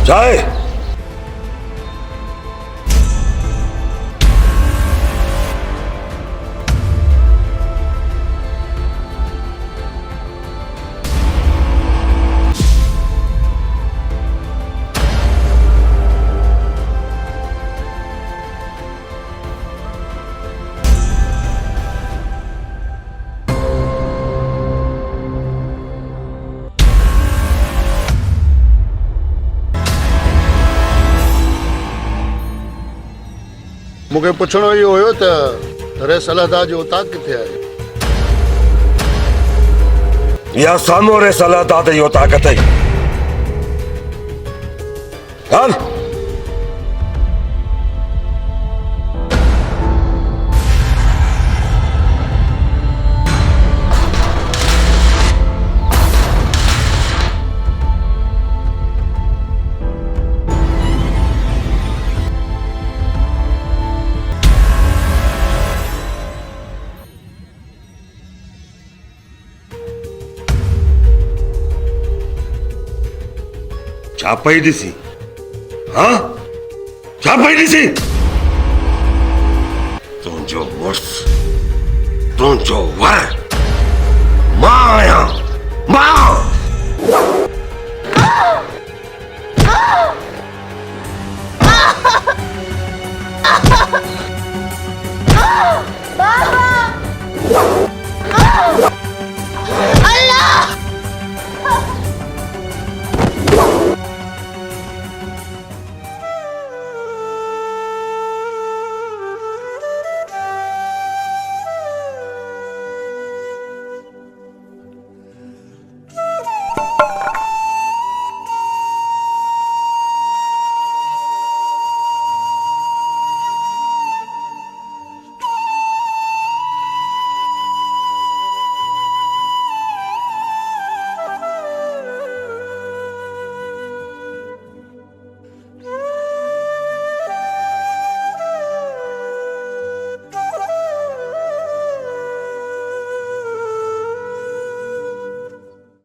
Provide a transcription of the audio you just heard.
जाए। मुझे पुछणो ही हुयो त रे सलाहदार जो उताक किथे आहे? या साम्हूं रे सलाहदार ते इहो ताक़त आहे। हल छा पई ॾिसी? हाँ छा पई ॾिसी? तुंहिंजो मुड़ुस, तुंहिंजो वर, मां आहियां, मां।